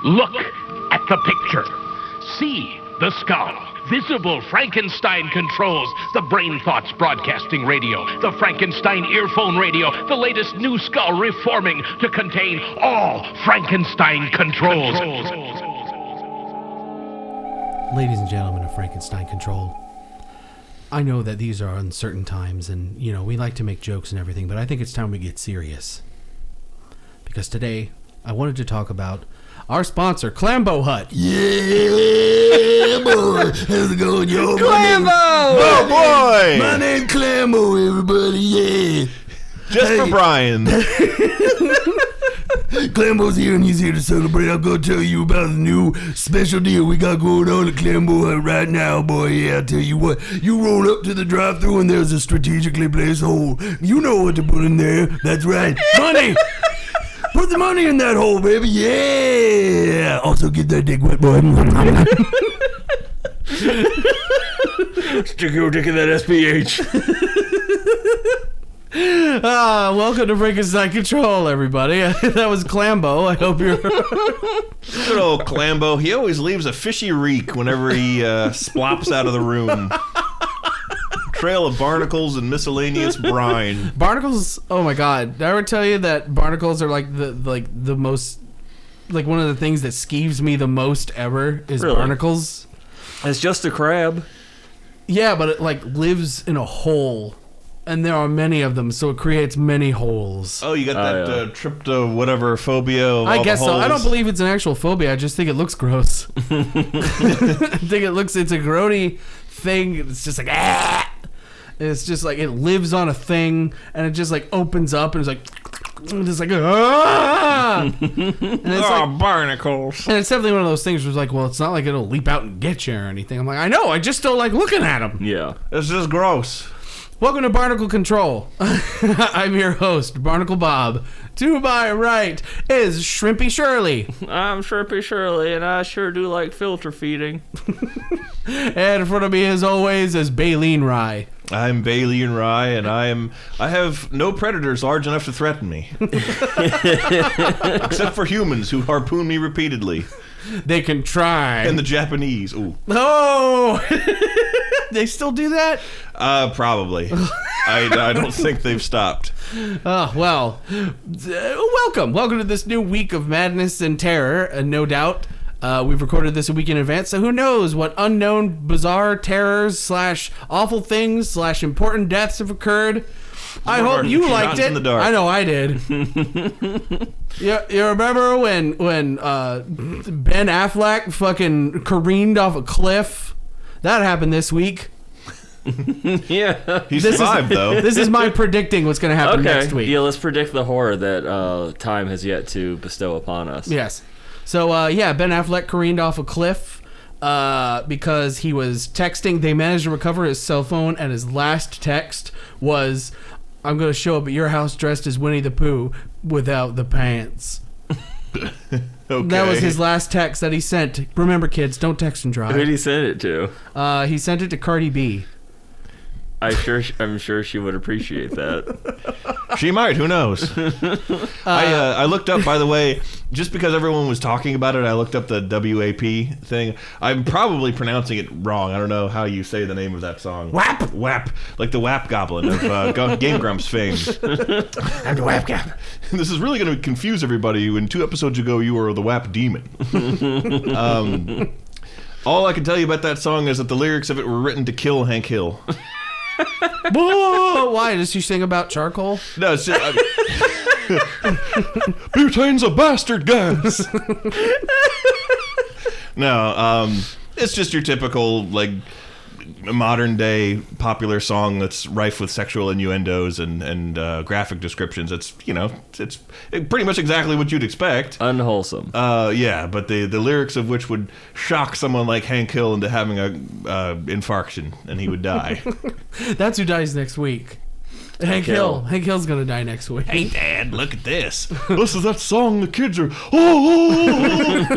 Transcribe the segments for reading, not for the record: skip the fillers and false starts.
Look at the picture. See the skull. Visible Frankenstein controls. The Brain Thoughts Broadcasting Radio. The Frankenstein Earphone Radio. The latest new skull reforming to contain all Frankenstein controls. Ladies and gentlemen of Frankenstein Control, I know that these are uncertain times and, we like to make jokes and everything, but I think it's time we get serious. Because today, I wanted to talk about our sponsor, Clambo Hut. Yeah, boy. How's it going, yo? Clambo! Oh, boy! My name's Clambo, everybody, yeah. Just for Brian. Clambo's here and he's here to celebrate. I'm going to tell you about the new special deal we got going on at Clambo Hut right now, boy. Yeah, I'll tell you what. You roll up to the drive-thru and there's a strategically placed hole. You know what to put in there. That's right. Money! Put the money in that hole, baby. Yeah. Also get that dick wet, boy. Stick your dick in that SPH. Welcome to Frankenstein Control, everybody. That was Clambo. I hope you're... Good old Clambo. He always leaves a fishy reek whenever he splops out of the room. Trail of barnacles and miscellaneous brine. Barnacles, oh my god. Did I ever tell you that barnacles are like the most... Like one of the things that skeeves me the most ever is Really? barnacles. It's just a crab. Yeah, but it like lives in a hole. And there are many of them, so it creates many holes. Oh, you got that trypto whatever phobia of I all guess the so. holes. I don't believe it's an actual phobia. I just think it looks gross. I think it's a grody thing. It's just like, ah! It's just like it lives on a thing, and it just like opens up, and it's like, ah! And it's like, barnacles. and it's definitely one of those things where it's like, well, it's not like it'll leap out and get you or anything. I'm like, I know, I just don't like looking at them. Yeah. It's just gross. Welcome to Barnacle Control. I'm your host, Barnacle Bob. To my right is Shrimpy Shirley. I'm Shrimpy Shirley, and I sure do like filter feeding. And in front of me, as always, is Baleen Rye. I'm Baleen Rye, and I have no predators large enough to threaten me. Except for humans who harpoon me repeatedly. They can try. And the Japanese. Ooh. Oh! They still do that? Probably. I don't think they've stopped. Oh, well. Welcome. Welcome to this new week of madness and terror, no doubt. We've recorded this a week in advance, so who knows what unknown, bizarre terrors / awful things / important deaths have occurred. I hope you liked it. In the dark. I know I did. You remember when Ben Affleck fucking careened off a cliff? That happened this week. Yeah. He survived, though. This is my predicting what's going to happen next week. Yeah, let's predict the horror that time has yet to bestow upon us. Yes. So, Ben Affleck careened off a cliff because he was texting. They managed to recover his cell phone, and his last text was, I'm going to show up at your house dressed as Winnie the Pooh without the pants. Okay. That was his last text that he sent. Remember, kids, don't text and drive. Who did he send it to? He sent it to Cardi B. I'm sure she would appreciate that. She might. Who knows? I looked up, by the way, just because everyone was talking about it, I looked up the WAP thing. I'm probably pronouncing it wrong. I don't know how you say the name of that song. WAP! WAP. Like the WAP Goblin of Game Grumps fame. I'm the WAP guy. This is really going to confuse everybody. When 2 episodes ago, you were the WAP demon. All I can tell you about that song is that the lyrics of it were written to kill Hank Hill. Whoa, why? Does she sing about charcoal? No, it's just, butane's a bastard gas. No, it's just your typical like modern day popular song that's rife with sexual innuendos and graphic descriptions. It's it's pretty much exactly what you'd expect. Unwholesome. Yeah, but the lyrics of which would shock someone like Hank Hill into having a infarction and he would die. That's who dies next week. Hank Hill. Hank Hill's gonna die next week. Hey, Dad, look at this. This is that song the kids are. Oh.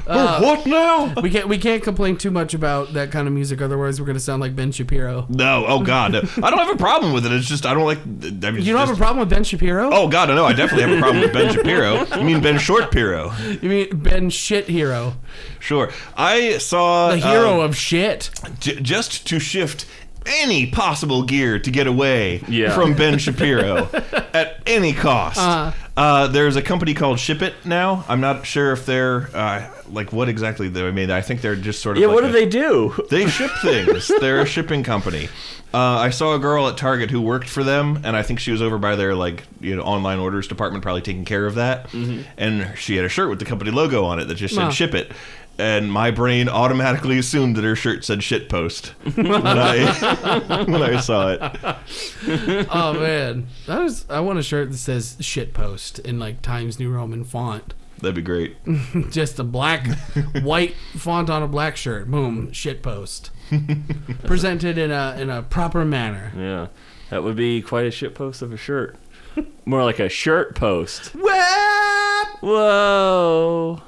What now? We can't complain too much about that kind of music, otherwise we're gonna sound like Ben Shapiro. No, oh God, no. I don't have a problem with it. It's just I don't like. I mean, You don't have a problem with Ben Shapiro? Oh God, no, I definitely have a problem with Ben Shapiro. You mean Ben Short-Piro? You mean Ben Shit Hero? Sure. I saw The hero of shit. just to shift any possible gear to get away Yeah. from Ben Shapiro at any cost. There's a company called Ship It now. I'm not sure if they're like what exactly they made. I think they're just sort of Yeah, what do they do? They ship things. They're a shipping company. I saw a girl at Target who worked for them, and I think she was over by their online orders department, probably taking care of that. Mm-hmm. And she had a shirt with the company logo on it that just said "Ship It." And my brain automatically assumed that her shirt said "shit post" when I saw it. Oh man, I want a shirt that says "shit post" in like Times New Roman font. That'd be great. Just a black, white font on a black shirt. Boom, shit post. Presented in a proper manner. Yeah, that would be quite a shit post of a shirt. More like a shirt post. Whoa.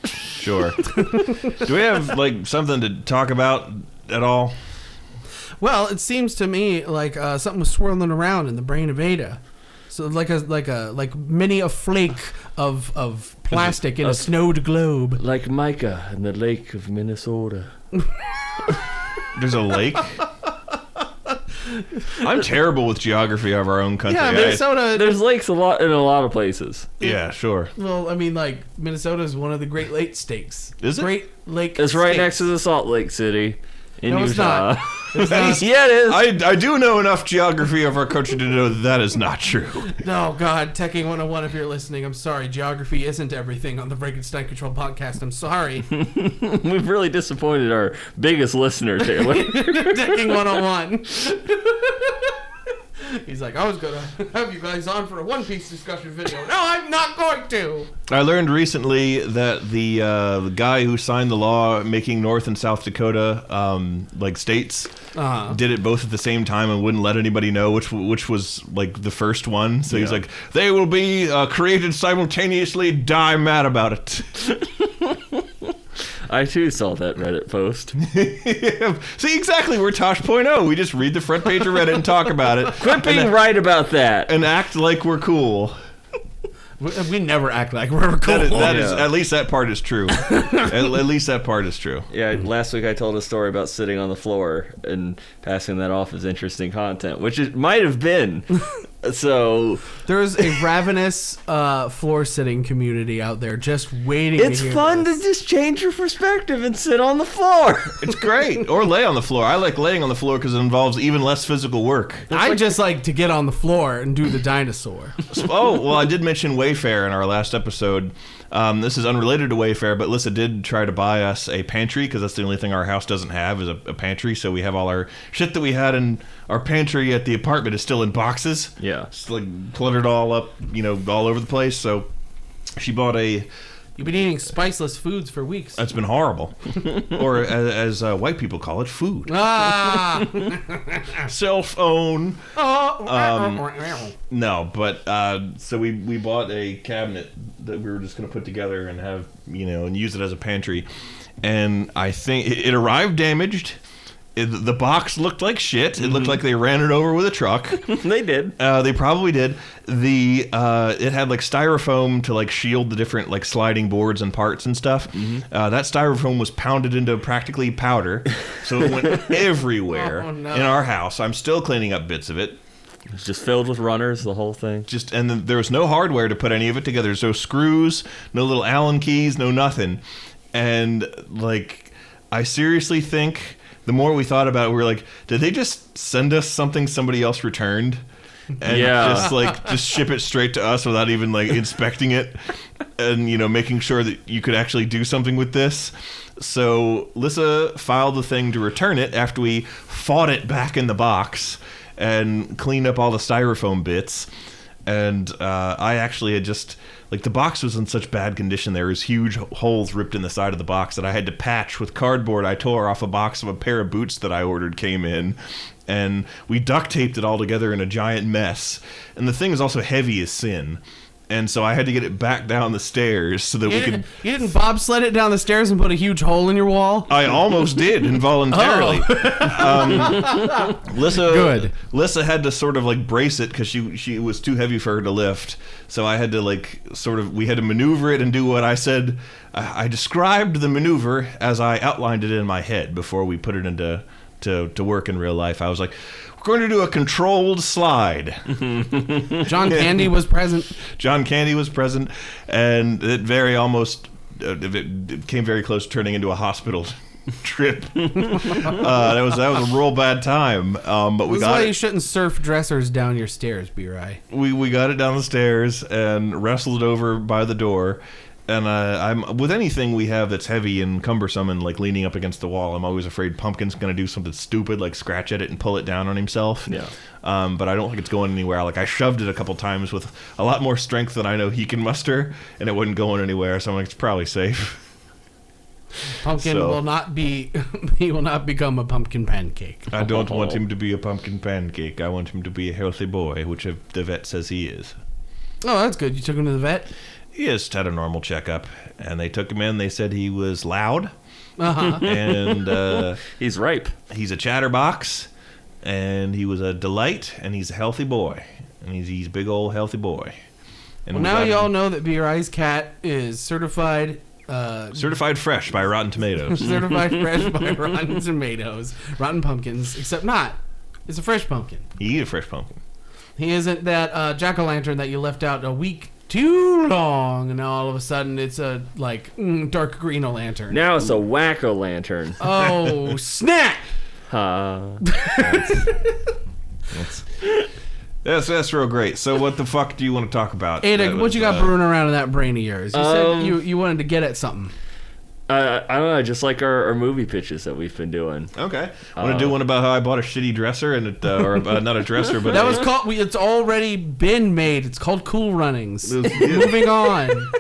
Sure. Do we have something to talk about at all? Well, it seems to me like something was swirling around in the brain of Ada. So like many a flake of plastic in a snowed globe. Like Micah in the lake of Minnesota. There's a lake? I'm terrible with geography of our own country. Yeah, Minnesota. There's lakes in a lot of places. Yeah, sure. Well, I mean, like Minnesota is one of the Great Lakes states. Is it? Great Lake. It's right states. next to the Salt Lake City in No, it's Utah. not. It's not. Yeah, it is. I do know enough geography of our country to know that is not true. No, God, Teching 101, if you're listening, I'm sorry. Geography isn't everything on the Frankenstein Control podcast. I'm sorry. We've really disappointed our biggest listener, Taylor. Teching 101. He's like, I was going to have you guys on for a One Piece discussion video. No, I'm not going to. I learned recently that the guy who signed the law making North and South Dakota states did it both at the same time and wouldn't let anybody know which was like the first one. So he's like, they will be created simultaneously. Die mad about it. I too saw that Reddit post. See, exactly. We're Tosh.0. We just read the front page of Reddit and talk about it. Quit being right about that. And act like we're cool. We never act like we're cool. That is at least that part is true. At least that part is true. Yeah, last week I told a story about sitting on the floor and passing that off as interesting content, which it might have been. So there's a ravenous floor sitting community out there just waiting. It's to hear fun this. to just change your perspective and sit on the floor. It's great. Or lay on the floor. I like laying on the floor because it involves even less physical work. I just like to get on the floor and do the dinosaur. Oh, well, I did mention Wayfair in our last episode. This is unrelated to Wayfair, but Lissa did try to buy us a pantry because that's the only thing our house doesn't have is a pantry. So we have all our shit that we had in our pantry at the apartment is still in boxes. Yeah. It's like cluttered all up, all over the place. So she bought a... You've been eating spiceless foods for weeks. That's been horrible. Or as white people call it, food. Ah! Cell phone. Oh. No, but so we bought a cabinet that we were just going to put together and have, and use it as a pantry. And I think it arrived damaged. The box looked like shit. It looked like they ran it over with a truck. They did. They probably did. It had like styrofoam to like shield the different like sliding boards and parts and stuff. That styrofoam was pounded into practically powder, so it went everywhere in our house. I'm still cleaning up bits of it. It's just filled with runners, the whole thing. And then there was no hardware to put any of it together. There's no screws, no little Allen keys, no nothing. And like, I seriously think the more we thought about it, we were like, did they just send us something somebody else returned? And just ship it straight to us without even like inspecting it and, making sure that you could actually do something with this. So Lissa filed the thing to return it after we fought it back in the box and cleaned up all the styrofoam bits. And I actually had just... Like, the box was in such bad condition, there was huge holes ripped in the side of the box that I had to patch with cardboard. I tore off a box of a pair of boots that I ordered came in, and we duct taped it all together in a giant mess. And the thing is also heavy as sin. And so I had to get it back down the stairs so that we could... You didn't bobsled it down the stairs and put a huge hole in your wall? I almost did, involuntarily. Lissa had to sort of like brace it because she was too heavy for her to lift. So I had to we had to maneuver it and do what I said. I described the maneuver as I outlined it in my head before we put it into to work in real life. I was like, we're going to do a controlled slide. John Candy was present. John Candy was present, and it it came very close to turning into a hospital trip. That was a real bad time. But we This is got why it. you shouldn't surf dressers down your stairs, B-Rai. We got it down the stairs and wrestled it over by the door. And I'm with anything we have that's heavy and cumbersome and like leaning up against the wall, I'm always afraid Pumpkin's going to do something stupid like scratch at it and pull it down on himself. Yeah. But I don't think it's going anywhere. Like I shoved it a couple times with a lot more strength than I know he can muster, and it wasn't going anywhere. So I'm like, it's probably safe. Pumpkin will not be. He will not become a pumpkin pancake. I don't want him to be a pumpkin pancake. I want him to be a healthy boy, which the vet says he is. Oh, that's good. You took him to the vet? He just had a normal checkup, and they took him in. They said he was loud, and He's ripe. he's a chatterbox, and he was a delight, and he's a healthy boy, and he's a big old healthy boy. And Well, now you all know that B-Rai's cat is certified fresh by Rotten Tomatoes. certified fresh by Rotten Tomatoes, Rotten Pumpkins, except not. It's a fresh pumpkin. You eat a fresh pumpkin. He isn't that jack-o'-lantern that you left out a week too long, and now all of a sudden it's a dark green lantern. Now it's a whack-o'-lantern. Oh, snap! That's real great. So what the fuck do you want to talk about? Ada, what you got brewing around in that brain of yours? You said you wanted to get at something. I don't know, just like our movie pitches that we've been doing. Okay. Want to do one about how I bought a shitty dresser and it, or not a dresser, but That was called. It's already been made. It's called Cool Runnings. Moving on.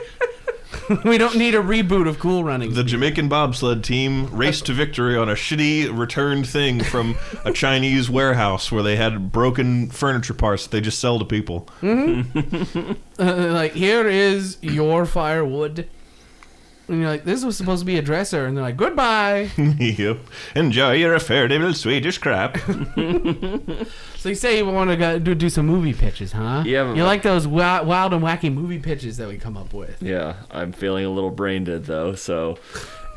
We don't need a reboot of Cool Runnings. the Jamaican bobsled team raced to victory on a shitty returned thing from a Chinese warehouse where they had broken furniture parts that they just sell to people. Like, here is your firewood. And you're like, this was supposed to be a dresser. And they're like, goodbye. Yep. Enjoy your affair, little Swedish crap. So you say you want to do some movie pitches, huh? Yeah. You like those wild and wacky movie pitches that we come up with. Yeah, I'm feeling a little brain dead though, so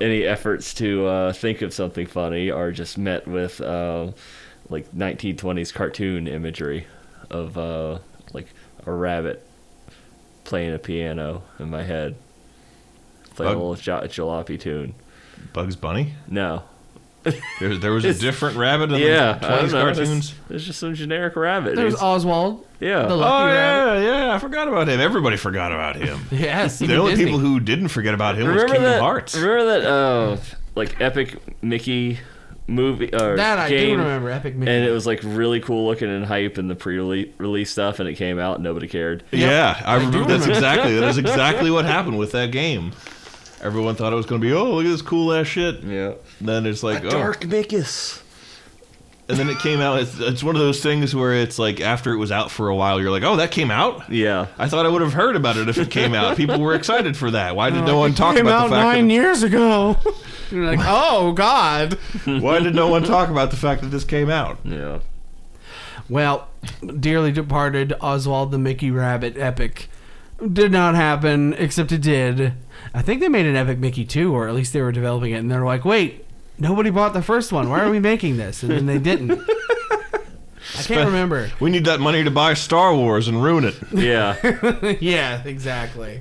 any efforts to think of something funny are just met with like 1920s cartoon imagery of like a rabbit playing a piano in my head. Play a little jalopy tune. Bugs Bunny? No. There was a different rabbit in the I don't 20s know. cartoons? There's just some generic rabbit. There's It's- Oswald. yeah. The Oh, lucky rabbit. yeah, I forgot about him. Everybody forgot about him. Yes. The only people who didn't forget about him was Kingdom Hearts. Remember that like epic Mickey movie or That I do game? remember, Epic Mickey. And it was like really cool looking and hype in the pre-release stuff, and it came out and nobody cared. Yeah, I remember that is exactly what happened with that game. Everyone thought it was going to be, oh, look at this cool ass shit. Yeah. Then it's like, Dark Mickus. And then it came out. It's one of those things where it's like after it was out for a while, you're like, oh, that came out? Yeah. I thought I would have heard about it if it came out. People were excited for that. Why did no one talk came about out the fact 9 years ago. You're like, oh, God. Why did no one talk about the fact that this came out? Yeah. Well, dearly departed Oswald the Mickey Rabbit epic did not happen, except it did. I think they made an Epic Mickey 2, or at least they were developing it, and they're like, wait, nobody bought the first one. Why are we making this? And then they didn't. I can't remember. We need that money to buy Star Wars and ruin it. Yeah. Yeah, exactly.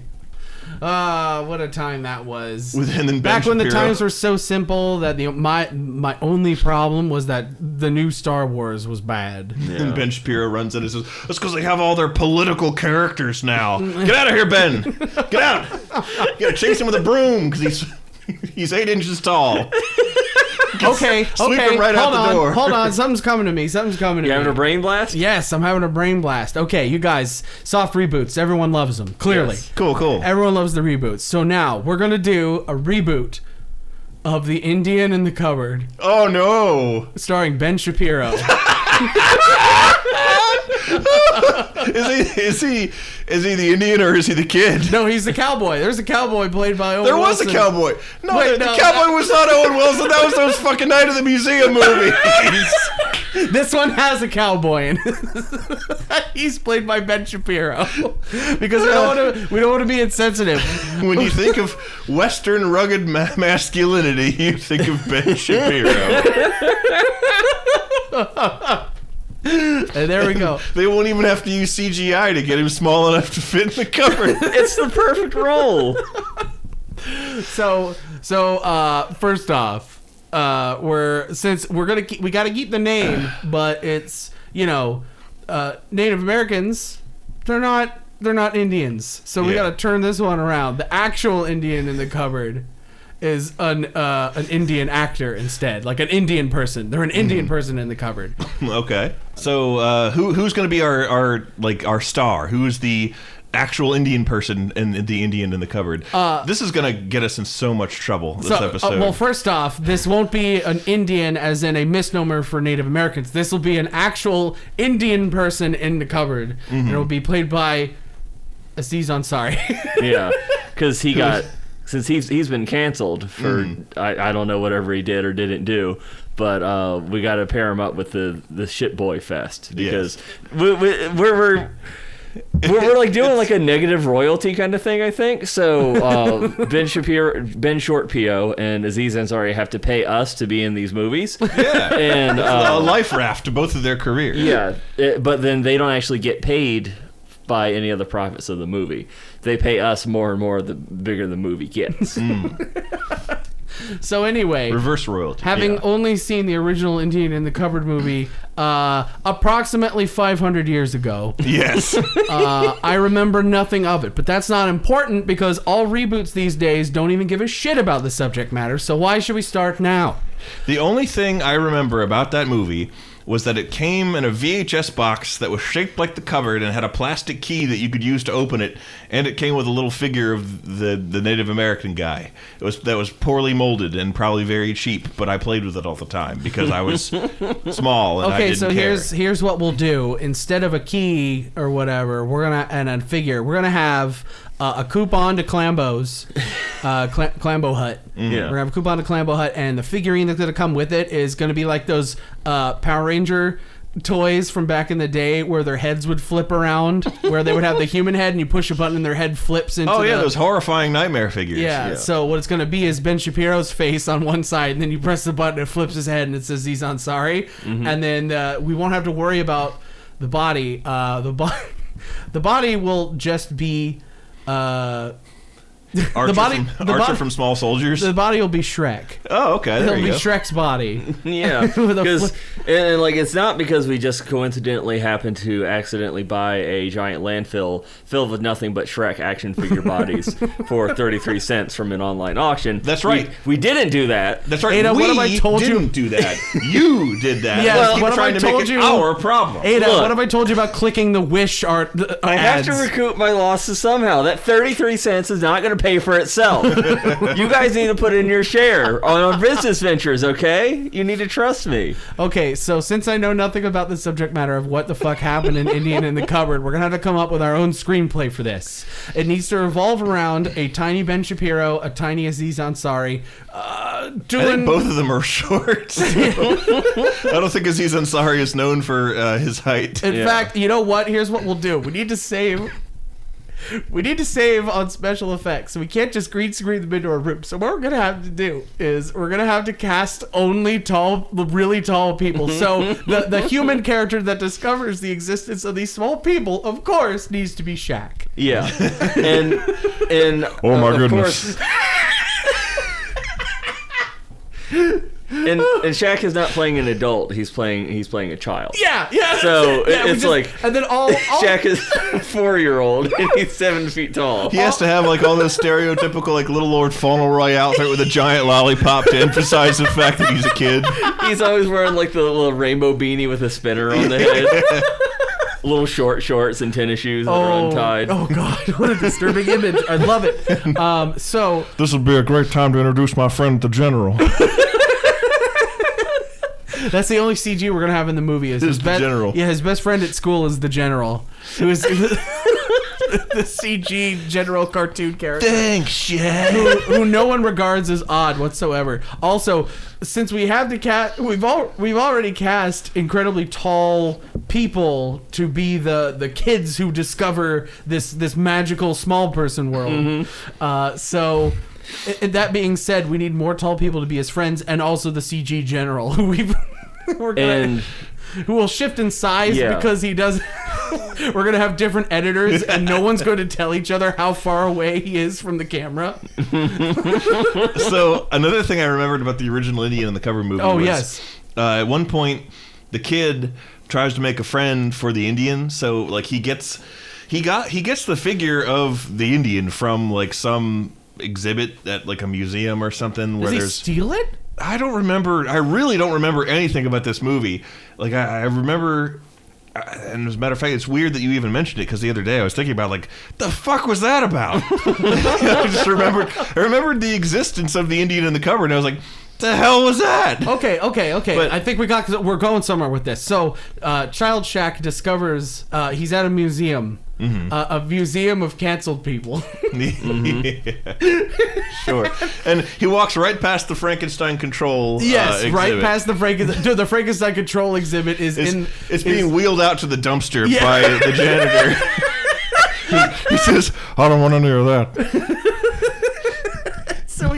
What a time that was. And then Ben Back when the Shapiro- times were so simple that my only problem was that the new Star Wars was bad. And Ben Shapiro runs in and says, that's because they have all their political characters now. Get out of here, Ben. Get out. You gotta chase him with a broom because he's 8 inches tall. Okay, Sweep him right out the door. Hold on, something's coming to me. You having a brain blast? Yes, I'm having a brain blast. Okay, you guys, soft reboots. Everyone loves them, clearly. Yes. Cool. Everyone loves the reboots. So now, we're going to do a reboot of The Indian in the Cupboard, Oh, no. starring Ben Shapiro. Is he the Indian or is he the kid? No, he's the cowboy. There's a cowboy played by Owen There was Wilson. a cowboy. No, Wait, the no, cowboy was not Owen Wilson. That was those fucking Night of the Museum movies. This one has a cowboy in it. He's played by Ben Shapiro. Because we don't want to be insensitive. When you think of Western rugged masculinity, you think of Ben Shapiro. And there we go. They won't even have to use CGI to get him small enough to fit in the cupboard. It's the perfect role. So first off, we got to keep the name, but it's Native Americans. They're not Indians, so we got to turn this one around. The actual Indian in the cupboard is an Indian actor instead, like an Indian person. They're an Indian person in the cupboard. Okay, so who's going to be our star? Who is the actual Indian person and the Indian in the cupboard? This is going to get us in so much trouble, this episode. Well, first off, this won't be an Indian as in a misnomer for Native Americans. This will be an actual Indian person in the cupboard. And it will be played by Aziz Ansari. Yeah, because since he's been canceled for I don't know whatever he did or didn't do, but we got to pair him up with the Shit Boy Fest because we're like doing like a negative royalty kind of thing, I think. So Ben Short P.O. and Aziz Ansari have to pay us to be in these movies. Yeah, and a life raft to both of their careers. Yeah, but then they don't actually get paid by any of the profits of the movie. They pay us more and more the bigger the movie gets. So anyway, reverse royalty. Having only seen the original Indian in the Cupboard movie approximately 500 years ago, yes, I remember nothing of it. But that's not important because all reboots these days don't even give a shit about the subject matter. So why should we start now? The only thing I remember about that movie was that it came in a VHS box that was shaped like the cupboard and had a plastic key that you could use to open it, and it came with a little figure of the Native American guy. That was poorly molded and probably very cheap, but I played with it all the time because I was small and I didn't care. Here's what we'll do. Instead of a key or whatever, we're gonna figure. We're gonna have a coupon to Clambo's, Clambo Hut. Yeah. We're gonna have a coupon to Clambo Hut, and the figurine that's gonna come with it is gonna be like those Power Ranger toys from back in the day where their heads would flip around, where they would have the human head and you push a button and their head flips into those horrifying nightmare figures. Yeah, so what it's going to be is Ben Shapiro's face on one side, and then you press the button, it flips his head, and it says Aziz Ansari. And then we won't have to worry about the body. The body will just be... Archer from Small Soldiers. The body will be Shrek. Oh, okay. There It'll you be go. Shrek's body. Yeah, because and like it's not because we just coincidentally happened to accidentally buy a giant landfill filled with nothing but Shrek action figure bodies for 33 cents from an online auction. That's right. We didn't do that. That's right. Ada, we what have I told you? didn't do that. You did that. Yeah, Let's keep what have trying I to make told it you? our problem. Ada, Look. what have I told you about clicking the Wish art I have ads? to recoup my losses somehow. That 33 cents is not going to pay for itself. You guys need to put in your share on our business ventures, okay? You need to trust me. Okay, so since I know nothing about the subject matter of what the fuck happened in Indian in the Cupboard, we're gonna have to come up with our own screenplay for this. It needs to revolve around a tiny Ben Shapiro, a tiny Aziz Ansari, I think both of them are short. I don't think Aziz Ansari is known for his height. In fact, you know what? Here's what we'll do. We need to save on special effects. So we can't just green screen them into a room. So what we're going to have to do is we're going to have to cast only really tall people. So the human character that discovers the existence of these small people, of course, needs to be Shaq. Yeah. And Oh my of goodness. course- And Shaq is not playing an adult. He's playing a child. Yeah. So Yeah, it's like and then all Shaq is a 4-year-old and he's 7 feet tall. He has to have like all those stereotypical like little Lord Fauntleroy outfit with a giant lollipop to emphasize the fact that he's a kid. He's always wearing like the little rainbow beanie with a spinner on the head. Little short shorts and tennis shoes that are untied. Oh God, what a disturbing image. I love it. So This would be a great time to introduce my friend, the General. that's the only CG we're gonna have in the movie. Is the General. Yeah, his best friend at school is the General. Who is the CG general cartoon character. Thanks, Shad. Who no one regards as odd whatsoever. Also, since we have the we've already cast incredibly tall people to be the kids who discover this magical small person world. So, that being said, we need more tall people to be his friends, and also the CG general who who will shift in size because he does. We're gonna have different editors, and no one's going to tell each other how far away he is from the camera. So another thing I remembered about the original Indian in the cover movie was, at one point, the kid tries to make a friend for the Indian. So like he gets the figure of the Indian from like some exhibit at like a museum or something. Does he steal it? I don't remember. I really don't remember anything about this movie. Like I remember. And as a matter of fact, it's weird that you even mentioned it, because the other day I was thinking about, like, the fuck was that about? I just remembered the existence of the Indian in the cupboard, and I was like, the hell was that? Okay. But, I think we're going somewhere with this. So, Child Shack discovers he's at a museum. A museum of canceled people. Sure. And he walks right past the Frankenstein control exhibit. Right past the Frankenstein. Dude, the Frankenstein control exhibit It's being wheeled out to the dumpster by the janitor. He says, I don't want any of that.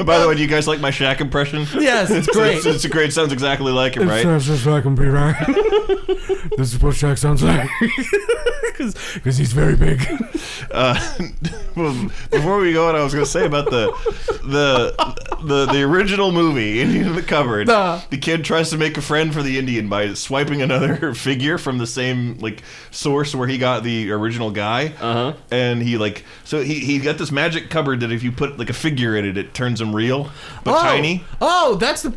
By the way, do you guys like my Shaq impression? Yes, it's great. It's great. It sounds exactly like him, right? It sounds just like him, Peter. This is what Shaq sounds like. Because he's very big. Well, before we go on, I was going to say about the original movie, Indian in the Cupboard. The kid tries to make a friend for the Indian by swiping another figure from the same like source where he got the original guy. And he he got this magic cupboard that if you put like a figure in it, it turns him real, but tiny. Oh, that's the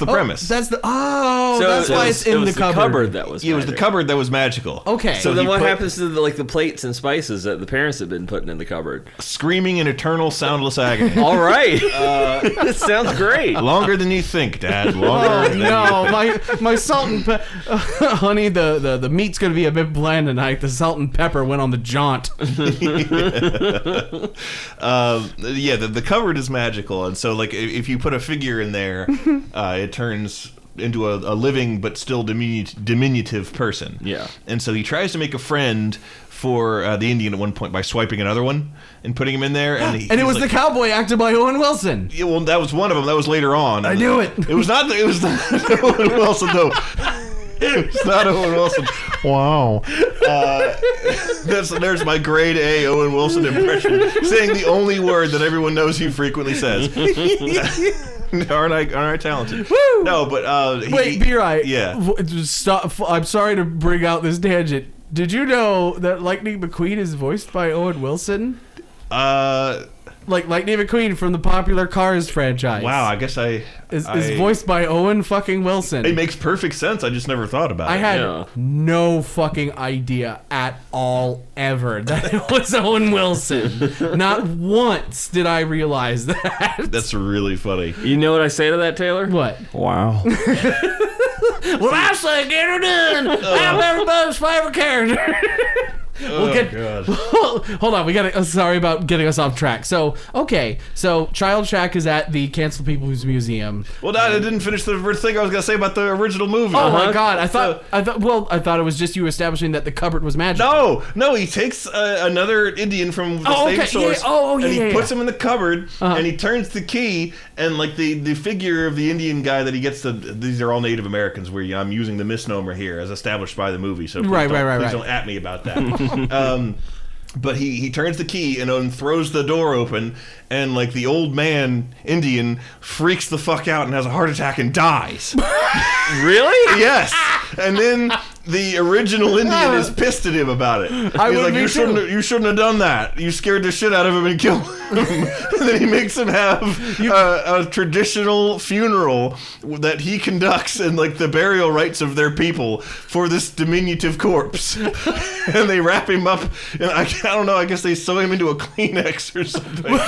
premise. That's why it's in the cupboard. That was It was the cupboard that was magical. Okay. So then what happens to the plates and spices that the parents have been putting in the cupboard? Screaming in eternal soundless agony. All right. That sounds great. Longer than you think, Dad. Longer than you think. my salt and honey, the meat's gonna be a bit bland tonight. The salt and pepper went on the jaunt. The cupboard is magical, and so like if you put a figure in there, it turns into a living but still diminutive person. Yeah. And so he tries to make a friend for the Indian at one point by swiping another one and putting him in there, and it was the cowboy acted by Owen Wilson. Yeah, well, that was one of them. That was later on. I knew it. It was not Owen Wilson though. It's not Owen Wilson. Wow. There's my grade A Owen Wilson impression, saying the only word that everyone knows he frequently says. Aren't I talented? Woo! No, but wait, be right. Yeah. Stop. I'm sorry to bring out this tangent. Did you know that Lightning McQueen is voiced by Owen Wilson? Like Lightning McQueen from the popular Cars franchise. Wow, I guess is voiced by Owen fucking Wilson. It makes perfect sense. I just never thought about it. I had no fucking idea at all ever that it was Owen Wilson. Not once did I realize that. That's really funny. You know what I say to that, Taylor? What? Wow. Well, I say get her done. I'm everybody's favorite character. God. Hold on, we gotta. Sorry about getting us off track. So, Child Shack is at the Cancel People's Museum. Well, I didn't finish the thing I was gonna say about the original movie. Oh my God! I thought it was just you establishing that the cupboard was magical. No, he takes another Indian from the same source. And he puts him in the cupboard, and he turns the key, and like the figure of the Indian guy that he gets these are all Native Americans. Where I'm using the misnomer here as established by the movie. So please don't at me about that. But he turns the key and throws the door open, and like the old man Indian freaks the fuck out and has a heart attack and dies. Really? Yes. And then the original Indian is pissed at him about it. He's like, you shouldn't have done that. You scared the shit out of him and killed him. And then he makes him have a traditional funeral that he conducts in like the burial rites of their people for this diminutive corpse. And they wrap him up, and I don't know, I guess they sew him into a Kleenex or something.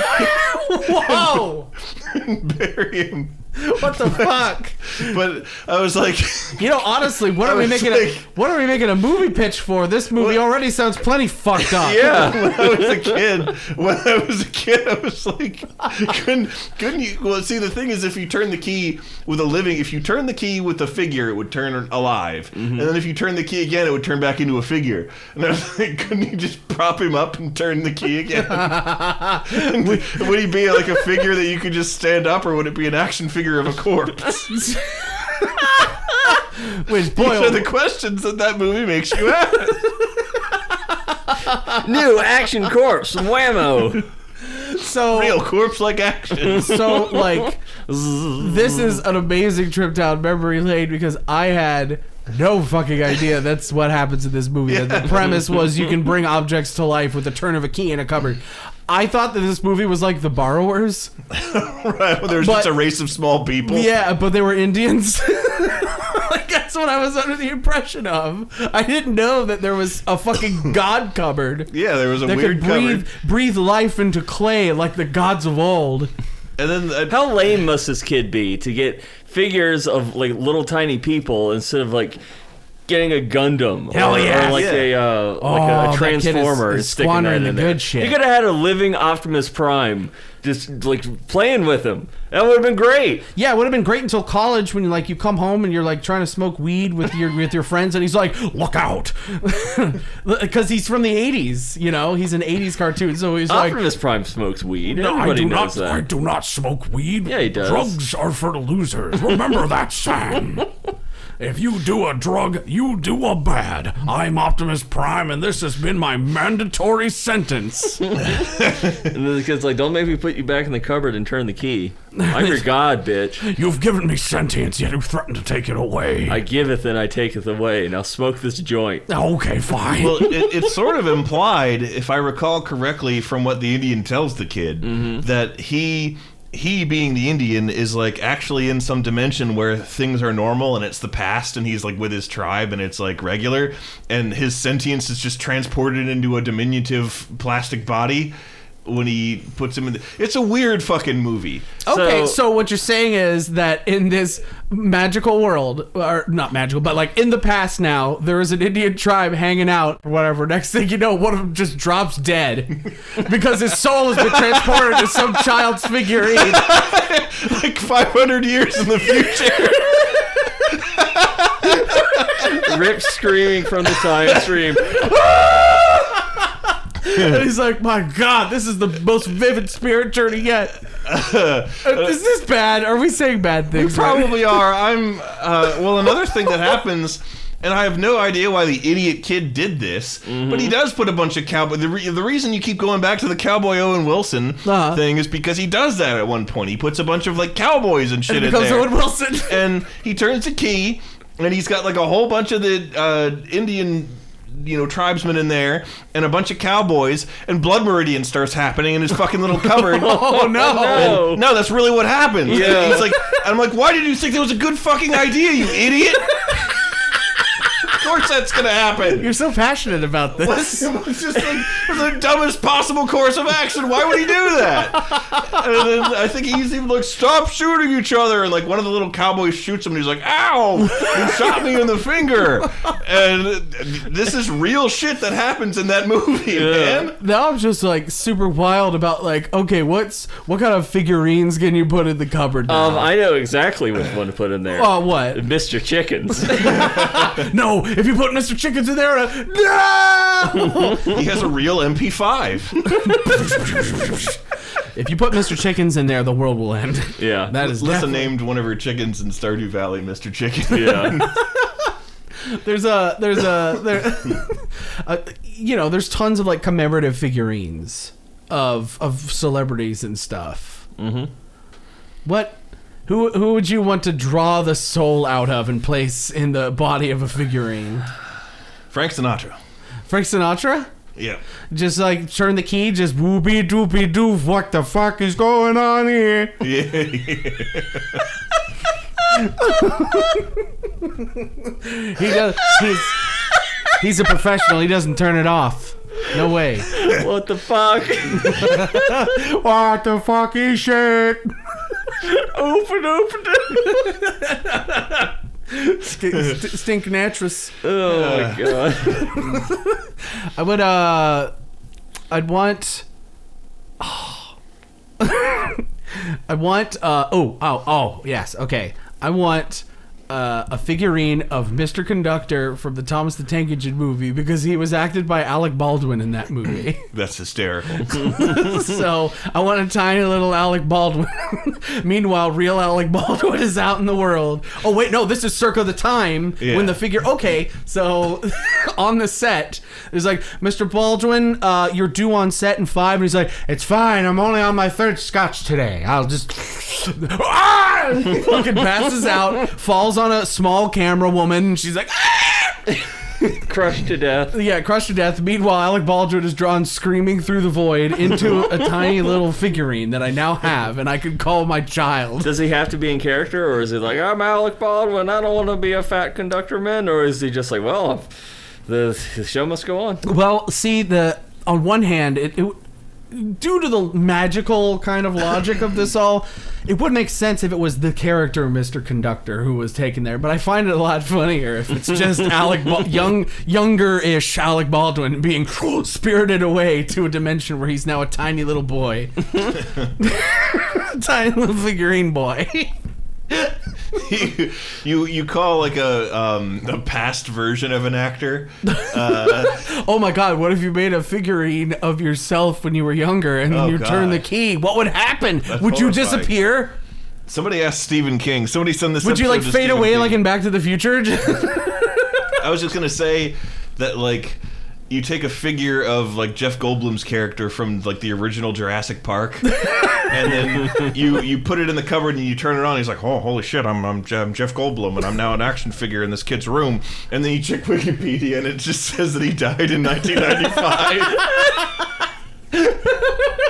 Whoa! and bury him. What the fuck? But I was like, honestly, what are we making a movie pitch for? This movie already sounds plenty fucked up. Yeah. when I was a kid, I was like, couldn't you? Well, see, the thing is, if you turn the key with the figure, it would turn alive, and then if you turn the key again, it would turn back into a figure. And I was like, couldn't you just prop him up and turn the key again? Would he be like a figure that you could just stand up, or would it be an action figure of a corpse? Which, These are the questions that movie makes you ask. New action corpse from Whammo. So Real corpse-like action. So, like, this is an amazing trip down memory lane because I had no fucking idea that's what happens in this movie. Yeah. The premise was you can bring objects to life with the turn of a key in a cupboard. I thought that this movie was like The Borrowers. Right, well, there's just a race of small people. Yeah, but they were Indians. Like, that's what I was under the impression of. I didn't know that there was a fucking god cupboard. Yeah, there was a that weird could cupboard. breathe life into clay like the gods of old. And then How lame must this kid be to get figures of like little tiny people instead of like getting a Gundam Hell yeah. or like a Transformer and is sticking that squandering in the there. good shit. You could have had a living Optimus Prime just like playing with him. That would have been great. Yeah, it would have been great until college when you come home and you're like trying to smoke weed with your friends and he's like, look out. Because he's from the 80s, he's an 80s cartoon, so he's like, Optimus Prime smokes weed. No, Everybody knows that. I do not smoke weed. Yeah, he does. Drugs are for the losers. Remember that, Sam. If you do a drug, you do a bad. I'm Optimus Prime, and this has been my mandatory sentence. And then the kid's like, don't make me put you back in the cupboard and turn the key. I'm your god, bitch. You've given me sentience, yet you threaten to take it away. I giveth and I taketh away. Now smoke this joint. Okay, fine. well, it's sort of implied, if I recall correctly, from what the Indian tells the kid, that he being the Indian is like actually in some dimension where things are normal and it's the past and he's like with his tribe and it's like regular and his sentience is just transported into a diminutive plastic body when he puts him in it's a weird fucking movie. okay, so what you're saying is that in this magical world, or not magical, but like in the past now, there is an Indian tribe hanging out or whatever. Next thing you know, one of them just drops dead because his soul has been transported to some child's figurine. Like 500 years in the future. Rip screaming from the time stream. And he's like, my God, this is the most vivid spirit journey yet. Is this bad? Are we saying bad things? Probably are. Well, another thing that happens, and I have no idea why the idiot kid did this, but he does put a bunch of cowboy. The reason you keep going back to the Cowboy Owen Wilson thing is because he does that at one point. He puts a bunch of like cowboys and shit in there. It becomes Owen Wilson. And he turns the key, and he's got like a whole bunch of the Indian tribesmen in there and a bunch of cowboys, and Blood Meridian starts happening in his fucking little cupboard. Oh no. And, no, that's really what happened. Yeah. And he's like, and I'm like, why did you think that was a good fucking idea, you idiot? Of course that's gonna happen. You're so passionate about this. It's just like the dumbest possible course of action. Why would he do that? And then I think he's even like, stop shooting each other. And like one of the little cowboys shoots him and he's like, ow, you shot me in the finger. And this is real shit that happens in that movie, man. Now I'm just like super wild about like, okay, what kind of figurines can you put in the cupboard now? I know exactly which one to put in there. Oh, what? Mr. Chickens. No, if you put Mr. Chickens in there, no! He has a real MP5. If you put Mr. Chickens in there, the world will end. Yeah. That is Lisa definitely- named one of her chickens in Stardew Valley Mr. Chicken. Yeah. There's tons of like commemorative figurines of celebrities and stuff. Mm-hmm. Who would you want to draw the soul out of and place in the body of a figurine? Frank Sinatra. Frank Sinatra? Yeah. Just like turn the key, just whoopie doopie doof. What the fuck is going on here? Yeah. He does. He's a professional. He doesn't turn it off. No way. What the fuck? What the fuck is shit? Open. Stink naturous. Oh my god. I'd want. Yes. Okay. I want a figurine of Mr. Conductor from the Thomas the Tank Engine movie because he was acted by Alec Baldwin in that movie. That's hysterical. So I want a tiny little Alec Baldwin. Meanwhile, real Alec Baldwin is out in the world. Oh wait, no, this is circa the time when the figure. Okay, so on the set, there's like, Mr. Baldwin, you're due on set in 5, and he's like, it's fine. I'm only on my 3rd scotch today. I'll just. He fucking passes out, falls on a small camera woman, and she's like, Crushed to death. Yeah, crushed to death. Meanwhile, Alec Baldwin is drawn screaming through the void into a tiny little figurine that I now have, and I could call my child. Does he have to be in character, or is he like, I'm Alec Baldwin, I don't want to be a fat conductor man, or is he just like, well, the show must go on? Well, see, on one hand, it due to the magical kind of logic of this all, it would make sense if it was the character Mr. Conductor who was taken there, but I find it a lot funnier if it's just younger-ish Alec Baldwin being spirited away to a dimension where he's now a tiny little boy. Tiny little figurine boy. You call like a past version of an actor. Oh my god, what if you made a figurine of yourself when you were younger and then turn the key? What would happen? That's would you horrifying. disappear? Somebody asked Stephen King. Somebody send this. Would you like episode to fade Stephen away King. like in Back to the Future? I was just gonna say that, like, you take a figure of like Jeff Goldblum's character from like the original Jurassic Park, and then you put it in the cupboard and you turn it on. He's like, oh, holy shit, I'm Jeff Goldblum, and I'm now an action figure in this kid's room. And then you check Wikipedia and it just says that he died in 1995.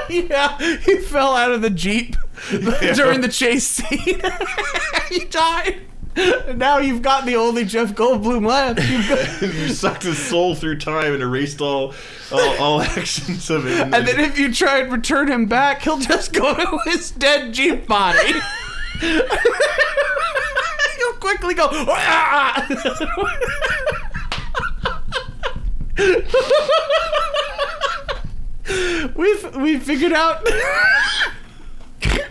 Yeah, he fell out of the Jeep during the chase scene. He died. And now you've got the only Jeff Goldblum left. You sucked his soul through time and erased all actions of it. And then if you try and return him back, he'll just go to his dead Jeep body. He'll quickly go. We figured out.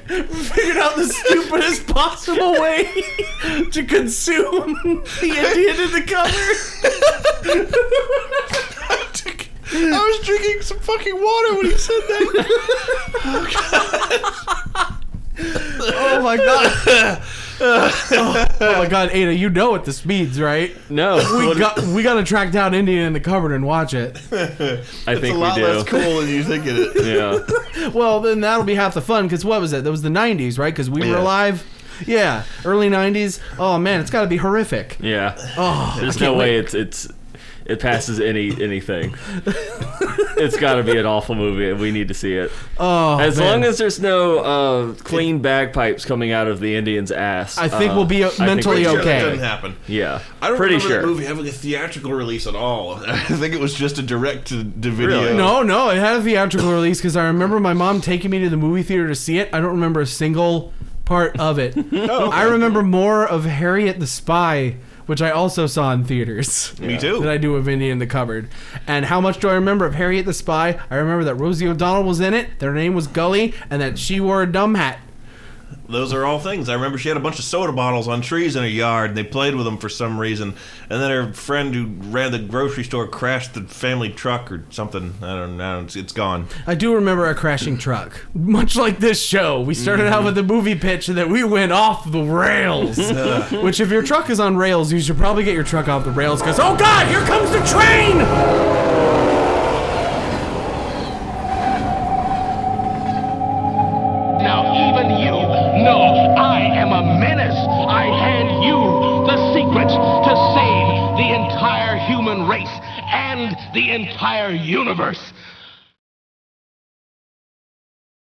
We figured out the stupidest possible way to consume the Indian in the cupboard. I was drinking some fucking water when he said that. Oh my god. Oh my god, Ada, you know what this means, right? No. We got to track down Indian in the cupboard and watch it. I think a lot we do. less cool than you think it is. Yeah. Well, then that'll be half the fun, because what was it? That was the 90s, right? Because we were alive. Yeah, early 90s. Oh man, it's got to be horrific. Yeah. Oh, There's no way it passes anything. It's got to be an awful movie, and we need to see it. Oh, as man. long as there's no clean bagpipes coming out of the Indian's ass, I think we'll be mentally That okay. doesn't happen. Yeah, I don't pretty remember sure. that movie having a theatrical release at all. I think it was just a direct-to-video. Really? No, it had a theatrical release because I remember my mom taking me to the movie theater to see it. I don't remember a single part of it. Oh, okay. I remember more of Harriet the Spy, which I also saw in theaters. Me too. Than I do of Indian in the Cupboard. And how much do I remember of Harriet the Spy? I remember that Rosie O'Donnell was in it, their name was Gully, and that she wore a dumb hat. Those are all things. I remember she had a bunch of soda bottles on trees in her yard, and they played with them for some reason. And then her friend who ran the grocery store crashed the family truck or something. I don't know. It's gone. I do remember a crashing truck. Much like this show. We started out with the movie pitch and then we went off the rails. Which, if your truck is on rails, you should probably get your truck off the rails because, oh God, here comes the train! Now even you know I am a menace. I hand you the secrets to save the entire human race and the entire universe.